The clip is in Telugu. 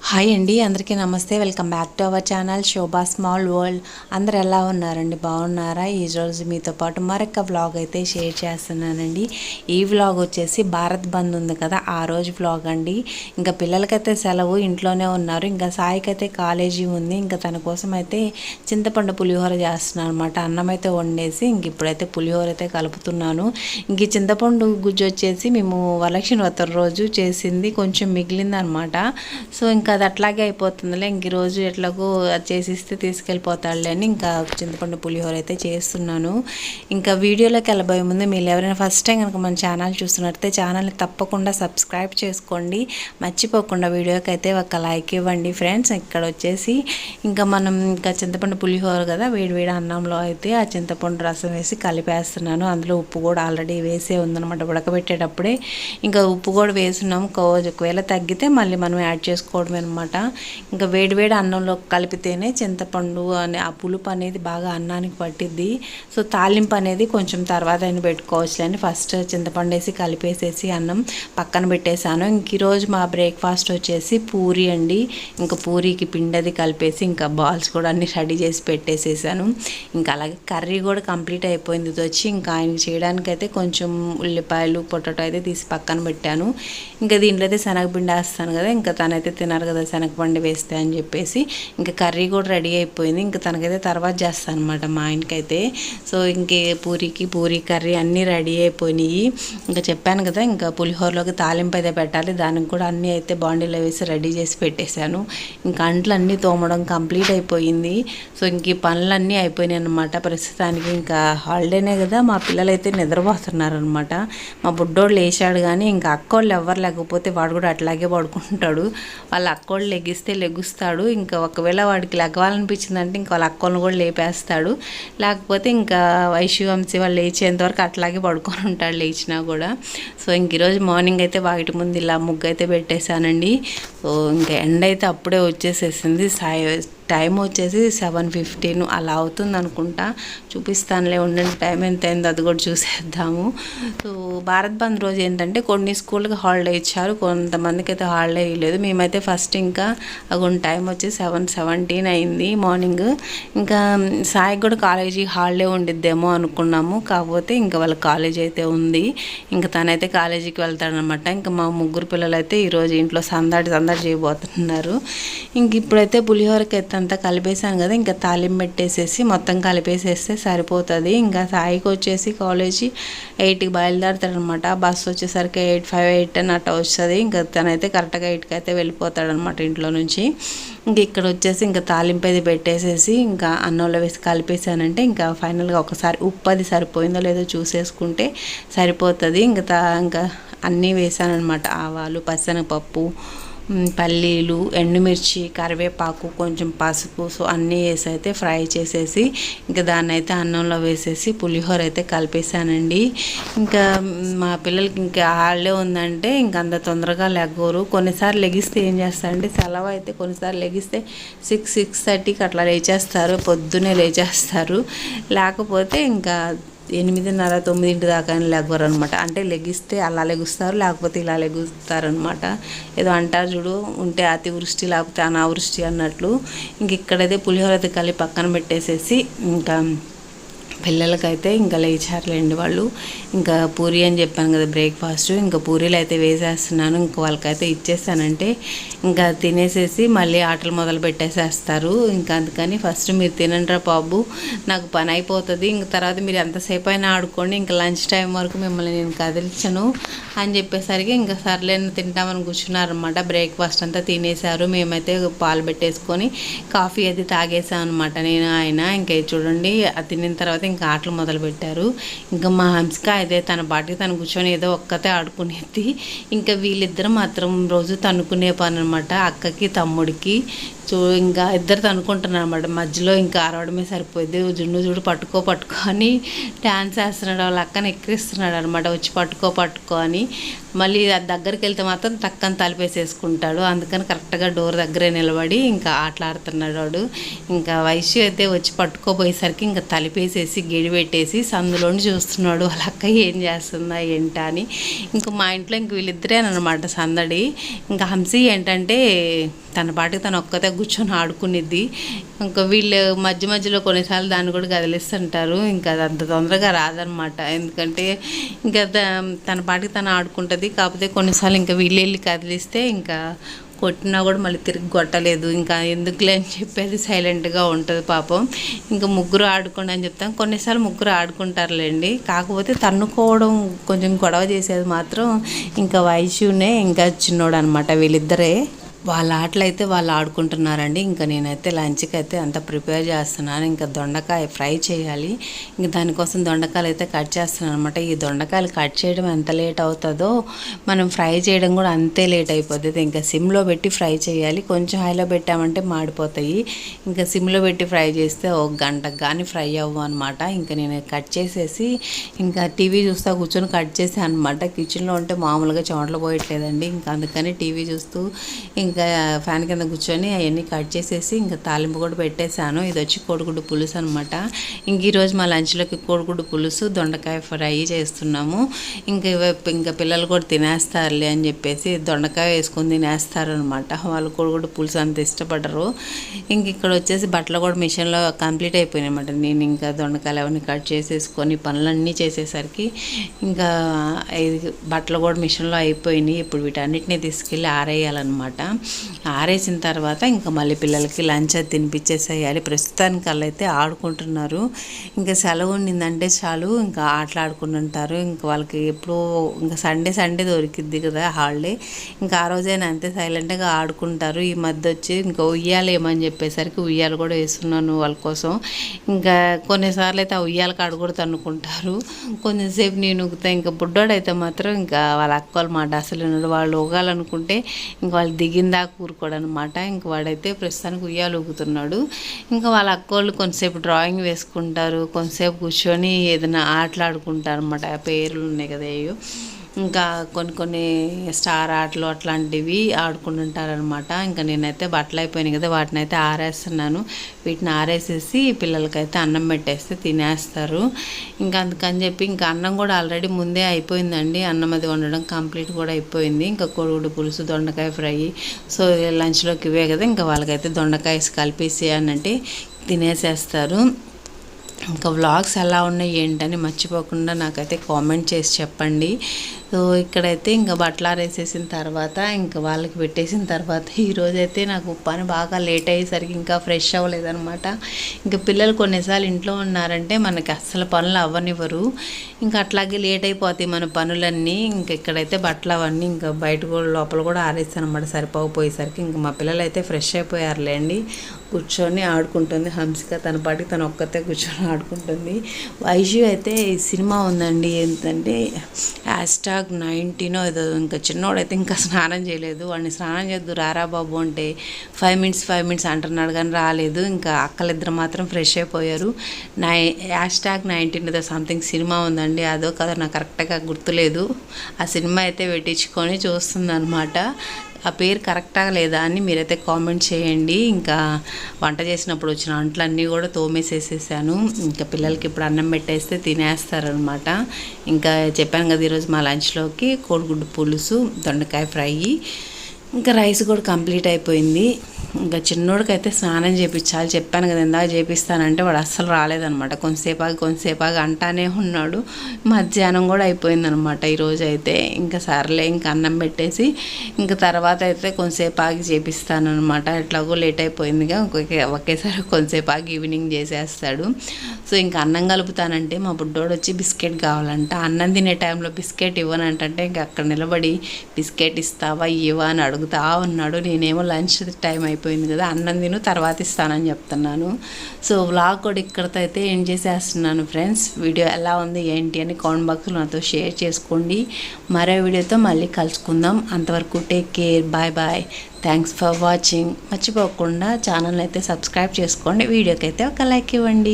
హాయ్ అండి, అందరికీ నమస్తే. Welcome back to our channel Shobha small world. అందరు ఎలా ఉన్నారండి? బాగున్నారా? ఈరోజు మీతో పాటు మరొక వ్లాగ్ అయితే షేర్ చేస్తున్నానండి. ఈ వ్లాగ్ వచ్చేసి భారత్ బంద్ ఉంది కదా, ఆ రోజు వ్లాగ్ అండి. ఇంకా పిల్లలకైతే సెలవు, ఇంట్లోనే ఉన్నారు. ఇంకా సాయికి అయితే కాలేజీ ఉంది. ఇంకా తన కోసం అయితే చింతపండు పులిహోర చేస్తున్నాను అనమాట. అన్నం అయితే వండేసి ఇంక ఇప్పుడైతే పులిహోర అయితే కలుపుతున్నాను. ఇంక ఈ చింతపండు గుజ్జు వచ్చేసి మేము వరలక్ష్మి వ్రతం రోజు చేసింది కొంచెం మిగిలింది అనమాట. సో ఇంకా అది అట్లాగే అయిపోతుందిలే, ఇంక ఈరోజు ఎట్లాగో చేసిస్తే తీసుకెళ్ళిపోతాడులే అని ఇంకా చింతపండు పులిహోర అయితే చేస్తున్నాను. ఇంకా వీడియోలోకి వెళ్ళబోయే ముందు మీరు ఎవరైనా ఫస్ట్ టైం కనుక మన ఛానల్ చూస్తున్నట్లయితే ఛానల్ని తప్పకుండా సబ్స్క్రైబ్ చేసుకోండి. మర్చిపోకుండా వీడియోకి అయితే ఒక లైక్ ఇవ్వండి ఫ్రెండ్స్. ఇక్కడ వచ్చేసి ఇంకా మనం ఇంకా చింతపండు పులిహోర కదా, వేడివేడి అన్నంలో అయితే ఆ చింతపండు రసం వేసి కలిపేస్తున్నాను. అందులో ఉప్పు కూడా ఆల్రెడీ వేసే ఉందన్నమాట. ఉడకబెట్టేటప్పుడే ఇంకా ఉప్పు కూడా వేస్తున్నాము. ఒకవేళ తగ్గితే మళ్ళీ మనం యాడ్ చేసుకోవడమే అనమాట. ఇంకా వేడివేడి అన్నంలో కలిపితేనే చింతపండు అనే ఆ పులుపు అనేది బాగా అన్నానికి పట్టిద్ది. సో తాలింపు అనేది కొంచెం తర్వాత అయినా పెట్టుకోవచ్చు అని ఫస్ట్ చింతపండు వేసి కలిపేసేసి అన్నం పక్కన పెట్టేశాను. ఇంక ఈరోజు మా బ్రేక్ఫాస్ట్ వచ్చేసి పూరి అండి. ఇంకా పూరికి పిండది కలిపేసి ఇంకా బాల్స్ కూడా అన్ని రెడీ చేసి పెట్టేసేసాను. ఇంకా అలాగే కర్రీ కూడా కంప్లీట్ అయిపోయింది. ఇది వచ్చి ఇంకా ఆయనకి చేయడానికి అయితే కొంచెం ఉల్లిపాయలు పొటాటో అయితే తీసి పక్కన పెట్టాను. ఇంకా దీంట్లో అయితే శనగపిండి వేస్తాను కదా, ఇంకా తనైతే తినారు కదా శనగపిండి వేస్తే అని చెప్పేసి ఇంకా కర్రీ కూడా రెడీ అయిపోయింది. ఇంకా తనకైతే తర్వాత చేస్తాను అనమాట మా ఆయనకైతే. సో ఇంకే పూరి కర్రీ అన్నీ రెడీ అయిపోయినాయి. ఇంకా చెప్పాను కదా, ఇంకా పులిహోరలోకి తాలింపు అయితే పెట్టాలి. దానికి కూడా అన్నీ అయితే బాండీలో వేసి రెడీ చేసి పెట్టేశాను. ఇంకా అంట్లు అన్నీ తోమడం కంప్లీట్ అయిపోయింది. సో ఇంక ఈ పనులన్నీ అయిపోయినాయి అనమాట ప్రస్తుతానికి. ఇంకా హాలిడేనే కదా, మా పిల్లలు అయితే నిద్రపోతున్నారనమాట. మా బుడ్డోడు లేచాడు, కానీ ఇంకా అక్కోళ్ళు ఎవరు లేకపోతే వాడు కూడా అట్లాగే పడుకుంటాడు. వాళ్ళ అక్కోళ్ళు లెగుస్తాడు. ఇంకా ఒకవేళ వాడికి లెగవాలనిపించిందంటే ఇంకా వాళ్ళ అక్కోళ్ళని కూడా లేపేస్తాడు. లేకపోతే ఇంకా వైశ్యవంశీ వాళ్ళు లేచేంత వరకు అట్లాగే పడుకొని ఉంటాడు లేచినా కూడా. సో ఇంక ఈరోజు మార్నింగ్ అయితే వాటి ముందు ఇలా ముగ్గు అయితే పెట్టేశానండి. సో ఇంకా ఎండ అయితే అప్పుడే వచ్చేసేసింది. టైం వచ్చేసి 7:15 అలా అవుతుంది అనుకుంటా. చూపిస్తానులే, ఉండండి టైం ఎంత అయిందో అది కూడా చూసేద్దాము. సో భారత్ బంద్ రోజు ఏంటంటే కొన్ని స్కూల్కి హాలిడే ఇచ్చారు, కొంతమందికి అయితే హాలిడే ఇవ్వలేదు. మేమైతే ఫస్ట్ ఇంకా టైం వచ్చి 7:17 అయింది మార్నింగ్. ఇంకా సాయి కూడా కాలేజీ హాలిడే ఉండిద్దేమో అనుకున్నాము. కాకపోతే ఇంకా వాళ్ళ కాలేజీ అయితే ఉంది. ఇంకా తనైతే కాలేజీకి వెళ్తాడనమాట. ఇంకా మా ముగ్గురు పిల్లలు అయితే ఈరోజు ఇంట్లో సందడి చేయబోతున్నారు. ఇంక ఇప్పుడైతే పులిహోరకి అయితే అంతా కలిపేసాను కదా, ఇంకా తాలింపు పెట్టేసేసి మొత్తం కలిపేసేస్తే సరిపోతుంది. ఇంకా సాయికి వచ్చేసి కాలేజీ 8కి బయలుదేరుతాడనమాట. బస్సు వచ్చేసరికి 8:05, 8:10 అట్లా వస్తుంది. ఇంకా తనైతే కరెక్ట్గా 8కి అయితే వెళ్ళిపోతాడనమాట ఇంట్లో నుంచి. ఇంక ఇక్కడ వచ్చేసి ఇంకా తాలింపు అది పెట్టేసేసి ఇంకా అన్నంలో వేసి కలిపేసానంటే ఇంకా ఫైనల్గా ఒకసారి ఉప్పు అది సరిపోయిందో లేదో చూసేసుకుంటే సరిపోతుంది. ఇంకా అన్నీ వేసానమాట. ఆవాలు, పచ్చనపప్పు, పల్లీలు, ఎండుమిర్చి, కరివేపాకు, కొంచెం పసుపు, సో అన్నీ వేసి అయితే ఫ్రై చేసేసి ఇంకా దాన్ని అయితే అన్నంలో వేసేసి పులిహోర అయితే కలిపేసానండి. ఇంకా మా పిల్లలకి ఇంకా హాలిడే ఉందంటే ఇంకా అంత తొందరగా లెగ్గోరు. కొన్నిసార్లు లెగిస్తే ఏం చేస్తారంటే, సెలవు అయితే కొన్నిసార్లు లెగిస్తే 6:30కి అట్లా లేచేస్తారు, పొద్దున్నే లేచేస్తారు. లేకపోతే ఇంకా 8:30, 9 దాకా లెగ్గరు అనమాట. అంటే లెగిస్తే అలా లెగుస్తారు, లేకపోతే ఇలా లెగుస్తారనమాట. ఏదో అంటారు చూడు, ఉంటే అతివృష్టి లేకపోతే అనావృష్టి అన్నట్లు. ఇంక ఇక్కడైతే పులిహోర అయితే కలిపి పక్కన పెట్టేసేసి ఇంకా పిల్లలకైతే ఇంకా లేచారులేండి వాళ్ళు. ఇంకా పూరి అని చెప్పాను కదా బ్రేక్ఫాస్ట్, ఇంకా పూరీలు అయితే వేసేస్తున్నాను. ఇంకా వాళ్ళకైతే ఇచ్చేసానంటే ఇంకా తినేసేసి మళ్ళీ ఆటలు మొదలు పెట్టేసేస్తారు. ఇంకా అందుకని ఫస్ట్ మీరు తినండిరా బాబు, నాకు పని అయిపోతుంది, ఇంక తర్వాత మీరు ఎంతసేపు అయినా ఆడుకోండి, ఇంకా లంచ్ టైం వరకు మిమ్మల్ని నేను కదిలించను అని చెప్పేసరికి ఇంకా సర్లేని తింటామని కూర్చున్నారనమాట. బ్రేక్ఫాస్ట్ అంతా తినేశారు. మేమైతే పాలు పెట్టేసుకొని కాఫీ అది తాగేసాం అనమాట, నేను ఆయన. ఇంకా చూడండి అది తినిన తర్వాత ఇంకా ఆటలు మొదలుపెట్టారు. ఇంకా మా హంసిక అయితే తన పాటికి తను కూర్చొని ఏదో ఒక్కతే ఆడుకునేది. ఇంకా వీళ్ళిద్దరు మాత్రం రోజు తన్నుకునే పని అనమాట, అక్కకి తమ్ముడికి. ఇంకా ఇద్దరితో అనుకుంటున్నాను అనమాట. మధ్యలో ఇంకా అరవడమే సరిపోయింది. జున్ను చూడు పట్టుకో అని డ్యాన్స్ వేస్తున్నాడు. వాళ్ళ అక్కని ఎక్కిరిస్తున్నాడు అనమాట, వచ్చి పట్టుకో అని. మళ్ళీ దగ్గరికి వెళ్తే మాత్రం టక్కన తలిపేసేసుకుంటాడు. అందుకని కరెక్ట్గా డోర్ దగ్గరే నిలబడి ఇంకా ఆటలాడుతున్నాడు వాడు. ఇంకా వైశ్య అయితే వచ్చి పట్టుకోపోయేసరికి ఇంకా తలిపేసేసి గెడి పెట్టేసి సందులోని చూస్తున్నాడు వాళ్ళ అక్క ఏం చేస్తుందా ఏంటా అని. ఇంకా మా ఇంట్లో ఇంక వీళ్ళిద్దరేనమాట సందడి. ఇంకా హంసి ఏంటంటే తన పాటికి తను ఒక్కతే కూర్చొని ఆడుకునేది. ఇంకా వీళ్ళు మధ్యలో కొన్నిసార్లు దాన్ని కూడా కదిలిస్తుంటారు. ఇంకా అది అంత తొందరగా రాదనమాట, ఎందుకంటే ఇంకా తన పాటికి తను ఆడుకుంటుంది. కాకపోతే కొన్నిసార్లు ఇంకా వీళ్ళు వెళ్ళి కదిలిస్తే ఇంకా కొట్టినా కూడా మళ్ళీ తిరిగి కొట్టలేదు. ఇంకా ఎందుకులే అని చెప్పేది సైలెంట్గా ఉంటుంది పాపం. ఇంకా ముగ్గురు ఆడుకోండి అని చెప్తాం. కొన్నిసార్లు ముగ్గురు ఆడుకుంటారులేండి. కాకపోతే తన్నుకోవడం కొంచెం గొడవ చేసేది మాత్రం ఇంకా వైశ్యునే ఇంకా చిన్నోడు అనమాట. వీళ్ళిద్దరే వాళ్ళ ఆటలు అయితే వాళ్ళు ఆడుకుంటున్నారండి. ఇంకా నేనైతే లంచ్కి అయితే అంతా ప్రిపేర్ చేస్తున్నాను. ఇంకా దొండకాయ ఫ్రై చేయాలి. ఇంకా దానికోసం దొండకాయలు అయితే కట్ చేస్తున్నాను అనమాట. ఈ దొండకాయలు కట్ చేయడం ఎంత లేట్ అవుతుందో మనం ఫ్రై చేయడం కూడా అంతే లేట్ అయిపోతుంది. ఇంకా సిమ్లో పెట్టి ఫ్రై చేయాలి. కొంచెం హైలో పెట్టామంటే మాడిపోతాయి. ఇంకా సిమ్లో పెట్టి ఫ్రై చేస్తే ఒక గంటకు కానీ ఫ్రై అవ్వు అనమాట. ఇంకా నేను కట్ చేసేసి ఇంకా టీవీ చూస్తూ కూర్చొని కట్ చేసాను అనమాట. కిచెన్లో ఉంటే మామూలుగా చెమటలు పోయట్లేదండి. ఇంకా అందుకని టీవీ చూస్తూ ఇంకా ఫ్యాన్ కింద కూర్చొని అవన్నీ కట్ చేసేసి ఇంకా తాలింపు కూడా పెట్టేశాను. ఇది వచ్చి కోడిగుడ్డు పులుసు అనమాట. ఇంక ఈరోజు మా లంచ్లోకి కోడిగుడ్డు పులుసు దొండకాయ ఫ్రై చేస్తున్నాము. ఇంకా పిల్లలు కూడా తినేస్తారులే అని చెప్పేసి దొండకాయ వేసుకొని తినేస్తారు అనమాట. వాళ్ళు కోడిగుడ్డు పులుసు అంత ఇష్టపడరు. ఇంక ఇక్కడ వచ్చేసి బట్టలు కూడా మిషన్లో కంప్లీట్ అయిపోయినాయి అనమాట. నేను ఇంకా దొండకాయలు అవన్నీ కట్ చేసేసుకొని పనులన్నీ చేసేసరికి ఇంకా బట్టలు కూడా మిషన్లో అయిపోయినాయి. ఇప్పుడు వీటన్నిటిని తీసుకెళ్ళి ఆరేయాలన్నమాట. ఆరేసిన తర్వాత ఇంకా మళ్ళీ పిల్లలకి లంచ్ అది తినిపించేసేయాలి. ప్రస్తుతానికి వాళ్ళైతే ఆడుకుంటున్నారు. ఇంకా సెలవు ఉండిందంటే చాలు ఇంకా ఆటలాడుకుంటుంటారు. ఇంకా వాళ్ళకి ఎప్పుడూ ఇంకా సండే దొరికిద్ది కదా హాలిడే. ఇంకా ఆ రోజైనా అంతే సైలెంట్గా ఆడుకుంటారు. ఈ మధ్య వచ్చి ఇంకా ఉయ్యాలు ఏమని చెప్పేసరికి ఉయ్యాలు కూడా వేస్తున్నాను వాళ్ళ కోసం. ఇంకా కొన్నిసార్లు అయితే ఆ ఉయ్యాల కాడ కూడా తన్నుకుంటారు. కొంచెంసేపు నేను ఊగుతా. ఇంకా బుడ్డోడైతే మాత్రం ఇంకా వాళ్ళ అక్క వాళ్ళ మాట అసలు వాళ్ళు ఊగాలనుకుంటే ఇంకా వాళ్ళు దిగిందా కూరుకోడు అనమాట. ఇంక వాడైతే ప్రస్తుతానికి ఉయ్యాలు ఊగుతున్నాడు. ఇంకా వాళ్ళ అక్కోళ్ళు కొంతసేపు డ్రాయింగ్ వేసుకుంటారు, కొంతసేపు కూర్చొని ఏదైనా ఆటలాడుకుంటారు అనమాట. పేర్లు ఉన్నాయి కదా అయ్యో. ఇంకా కొన్ని స్టార్ ఆటలు అట్లాంటివి ఆడుకుంటుంటారనమాట. ఇంకా నేనైతే బట్టలు అయిపోయినాయి కదా వాటిని అయితే ఆరేస్తున్నాను. వీటిని ఆరేసేసి పిల్లలకైతే అన్నం పెట్టేస్తే తినేస్తారు. ఇంకా అందుకని చెప్పి ఇంకా అన్నం కూడా ఆల్రెడీ ముందే అయిపోయిందండి. అన్నం అది వండడం కంప్లీట్ కూడా అయిపోయింది. ఇంకా కోడిగుడ్డు పులుసు దొండకాయ ఫ్రై సో లంచ్లోకి ఇవే కదా. ఇంకా వాళ్ళకైతే దొండకాయ కలిపేసి అనంటే తినేసేస్తారు. ఇంకా వ్లాగ్స్ ఎలా ఉన్నాయి ఏంటని మర్చిపోకుండా నాకైతే కామెంట్ చేసి చెప్పండి. సో ఇక్కడైతే ఇంకా బట్టలు ఆరేసేసిన తర్వాత ఇంకా వాళ్ళకి పెట్టేసిన తర్వాత ఈరోజైతే నాకు పని బాగా లేట్ అయ్యేసరికి ఇంకా ఫ్రెష్ అవ్వలేదనమాట. ఇంకా పిల్లలు కొన్నిసార్లు ఇంట్లో ఉన్నారంటే మనకి అస్సలు పనులు అవ్వనివ్వరు. ఇంకా అట్లాగే లేట్ అయిపోతాయి మన పనులన్నీ. ఇంకా ఇక్కడైతే బట్టలు అవన్నీ ఇంకా బయట కూడా లోపల కూడా ఆరేస్తాను అనమాట సరిపోకపోయేసరికి. ఇంకా మా పిల్లలు అయితే ఫ్రెష్ అయిపోయారులేండి. కూర్చొని ఆడుకుంటుంది హంసిక. తన పాటికి తను ఒక్కతే కూర్చొని ఆడుకుంటుంది. వైషు అయితే సినిమా ఉందండి ఏంటంటే #19 ఏదో. ఇంకా చిన్నోడైతే ఇంకా స్నానం చేయలేదు. వాడిని స్నానం చేద్దు రారా బాబు అంటే 5 మినిట్స్ అంటున్నాడు కానీ రాలేదు. ఇంకా అక్కలిద్దరు మాత్రం ఫ్రెష్ అయిపోయారు. #19 ఏదో సంథింగ్ సినిమా ఉందండి. అదో కదా నాకు కరెక్ట్గా గుర్తులేదు. ఆ సినిమా అయితే పెట్టించుకొని చూస్తుంది అనమాట. ఆ పేరు కరెక్టా లేదా అని మీరైతే కామెంట్ చేయండి. ఇంకా వంట చేసినప్పుడు వచ్చిన అంట్లన్నీ కూడా తోమేసేసేసాను. ఇంకా పిల్లలకి ఇప్పుడు అన్నం పెట్టేస్తే తినేస్తారనమాట. ఇంకా చెప్పాను కదా ఈరోజు మా లంచ్లోకి కోడిగుడ్డు పులుసు దొండకాయ ఫ్రై. ఇంకా రైస్ కూడా కంప్లీట్ అయిపోయింది. ఇంకా చిన్నోడికైతే స్నానం చేయించాలి చెప్పాను కదా ఇందాక చేపిస్తానంటే వాడు అస్సలు రాలేదనమాట. కొంతసేపు ఆగి అంటానే ఉన్నాడు. మధ్యాహ్నం కూడా అయిపోయిందనమాట ఈరోజు అయితే. ఇంకా సర్లే ఇంకా అన్నం పెట్టేసి ఇంకా తర్వాత అయితే కొంతసేపు ఆగి చేపిస్తానమాట. ఎట్లాగో లేట్ అయిపోయిందిగా ఒకేసారి కొంతసేపు ఆగి ఈవినింగ్ చేసేస్తాడు. సో ఇంకా అన్నం కలుపుతానంటే మా బుడ్డోడు వచ్చి బిస్కెట్ కావాలంట. అన్నం తినే టైంలో బిస్కెట్ ఇవ్వనంటే ఇంకా అక్కడ నిలబడి బిస్కెట్ ఇస్తావా ఇవ్వా అని అడుగుతా ఉన్నాడు. నేనేమో లంచ్ టైం అయిపోయింది అయిపోయింది కదా, అన్నం తిను తర్వాత ఇస్తానని చెప్తున్నాను. సో వ్లాగ్ కూడా ఇక్కడితో అయితే ఏం చేసేస్తున్నాను ఫ్రెండ్స్. వీడియో ఎలా ఉంది ఏంటి అని కామెంట్ బాక్స్లో నాతో షేర్ చేసుకోండి. మరో వీడియోతో మళ్ళీ కలుసుకుందాం. అంతవరకు take care, bye bye, thanks for watching. మర్చిపోకుండా ఛానల్ అయితే సబ్స్క్రైబ్ చేసుకోండి. వీడియోకి అయితే ఒక లైక్ ఇవ్వండి.